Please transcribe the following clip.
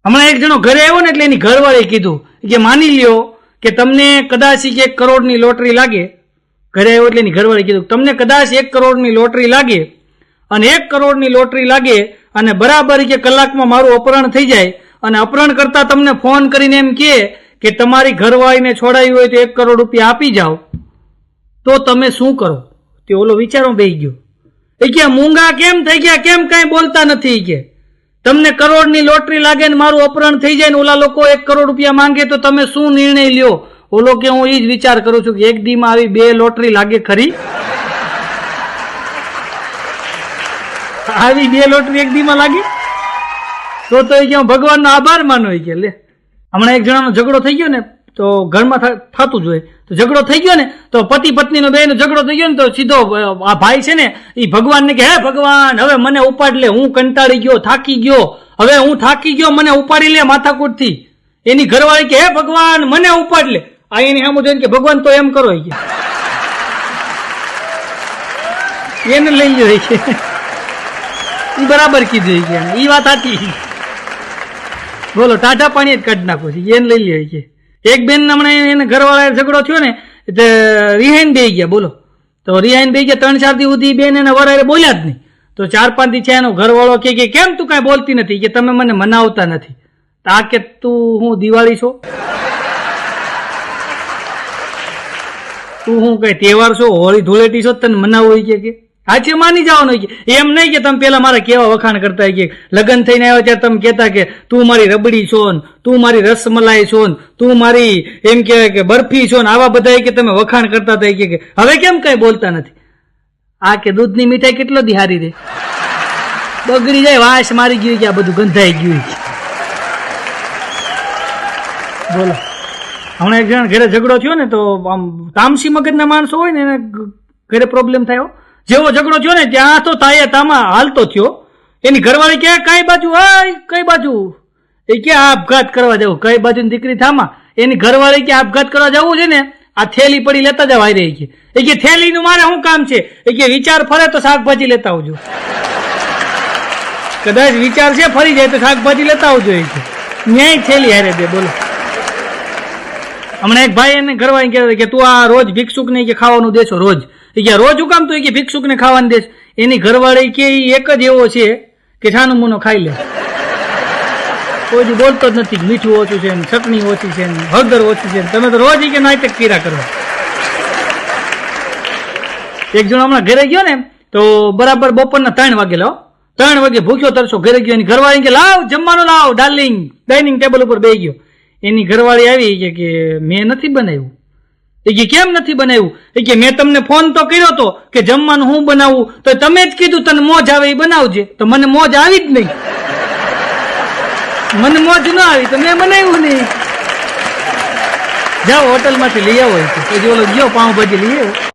હમણાં એક જણો ઘરે આવ્યો ને એટલે એની ઘરવાળે કીધું કે માની લ્યો કે તમને કદાચ 1 કરોડની લોટરી લાગે. ઘરે આવ્યો એટલે એની ઘરવાળે કીધું તમને કદાચ 1 કરોડની લોટરી લાગે અને 1 કરોડની લોટરી લાગે અને બરાબર કે કલાકમાં મારું અપહરણ થઈ જાય અને અપહરણ કરતા તમને ફોન કરીને એમ કહે કે તમારી ઘરવાળીને છોડાવી હોય તો 1 કરોડ રૂપિયા આપી જાઓ, તો તમે શું કરો? તે ઓલો વિચારો બેસી ગયો. એ કે મૂંગા કેમ થઈ ગયા, કેમ કઈ બોલતા નથી? કે તમને કરોડની લોટરી લાગે ને મારું અપહરણ થઈ જાય ને ઓલા લોકો 1 કરોડ રૂપિયા માંગે તો તમે શું નિર્ણય લ્યો? ઓલો કે હું એ જ વિચાર કરું છું કે એક દીમાં આવી 2 લોટરી લાગે ખરી? આવી 2 લોટરી એક દીમાં લાગે તો એ કે ભગવાનનો આભાર માનો. કે લે, હમણાં એક જણાનો ઝઘડો થઈ ગયો ને તો ઘરમાં થતું જ હોય. તો ઝઘડો થઈ ગયો ને તો પતિ પત્નીનો બેનો ઝઘડો થઈ ગયો ને તો સીધો આ ભાઈ છે ને એ ભગવાનને કે હે ભગવાન હવે મને ઉપાડ લે, હું કંટાળી ગયો, થાકી ગયો, હવે હું થાકી ગયો, મને ઉપાડી લે માથાકૂટથી. એની ઘરવાળી કે હે ભગવાન મને ઉપાડ લે. આ એની સામે જોઈને કે ભગવાન તો એમ કરો એને લઈ લ્યો છે. એ બરાબર કીધું કે એ વાત સાચી. બોલો ટાઢા પાણી જ કાઢી નાખો છે, એને લઈ લ્યો છે. એક બેન હમણાં એને ઘરવાળા ઝઘડો થયો ને એટલે રિહાઈન બેસી ગયા. બોલો, તો રિહાઈન બેસી ગયા 3-4 દી સુધી બેન એને વરારે બોલ્યા જ નહીં. તો 4-5 દી છે એનો ઘરવાળો કે કેમ તું કઈ બોલતી નથી? કે તમે મને મનાવતા નથી. આ કે તું હું દિવાળી છો? તું હું કઈ તહેવાર છો? હોળી ધૂળેટી છો? તને મનાવવું કે હાચે માની જવાનું કે એમ નહીં કે તમે પેલા મારા કેવા વખાણ કરતા કે લગ્ન થઈને આવ્યા ત્યારે તમે કહેતા કે તું મારી રબડી છો ને તું મારી રસમલાઈ છો ને તું મારી એમ કે બરફી છો ને આવા બધા કે તમે વખાણ કરતા હતા. કે હવે કેમ કઈ બોલતા નથી? આ કે દૂધની મીઠાઈ કેટલો દી હારી દે, બગડી જાય, વાસ મારી ગયું કે આ બધું ગંધાઈ ગયું. બોલો, હમણાં એક જણ ઘરે ઝઘડો થયો ને તો આમ તામસી મગજના માણસો હોય ને એને ઘરે પ્રોબ્લેમ થયો. જેવો ઝઘડો થયો ને ત્યાં તો તાએ તામાં હાલતો થયો. એની ઘરવાળી કે કઈ બાજુ, કઈ બાજુ? એ કે આપઘાત કરવા જવું. કઈ બાજુ દીકરી થામા? એની ઘરવાળી કે આપઘાત કરવા જવું છે ને આ થેલી પડી લેતા જાવ આવી રહી. એ કે થેલીનું મારે શું કામ છે? એ કે વિચાર ફરે તો શાકભાજી લેતા આવજો. કદાચ વિચાર છે ફરી જાય તો શાકભાજી લેતા આવજો. એ કે ન્યાય થેલી હારે દે. બોલો, હમણાં એક ભાઈ એને ઘરવાળી કહેતા કે તું આ રોજ ભિક્ષુક ને કે ખાવાનું દેશો રોજ. એ કે રોજ હું કામ તું કે ભિક્ષુક ને ખાવાનું દેશ? એની ઘરવાળી કે એક જ એવો છે કે છાનું મુનો ખાઈ લે, કોઈ બોલતો જ નથી. મીઠું ઓછું છે ને ચટણી ઓછી છે ને હળદર ઓછી છે. તમે તો રોજ કે નાટક કર્યા કરવા. એક જણ હમણાં ઘરે ગયો ને તો બરાબર બપોરના 3 વાગે લાવ 3 વાગે ભૂખ્યો તરસો ઘરે ગયો. એની ઘરવાળી કે લાવ જમવાનું લાવ ડાર્લિંગ. ડાઇનિંગ ટેબલ ઉપર બેસી ગયો. એની ઘરવાળી આવી કે મેં નથી બનાવ્યું. એ કે કેમ નથી બનાવ્યું? એ કે મેં તમને ફોન તો કર્યો હતો કે જમવાનું હું બનાવું, તો તમે જ કીધું તને મોજ આવે એ બનાવજે. તો મને મોજ આવી જ નહીં, મને મોજ ના આવી તો મેં બનાવ્યું નહીં. જાઓ હોટલમાંથી લઈ આવો. પછી ઓલો ગયો પાઉંભાજી લઈ આવ્યો.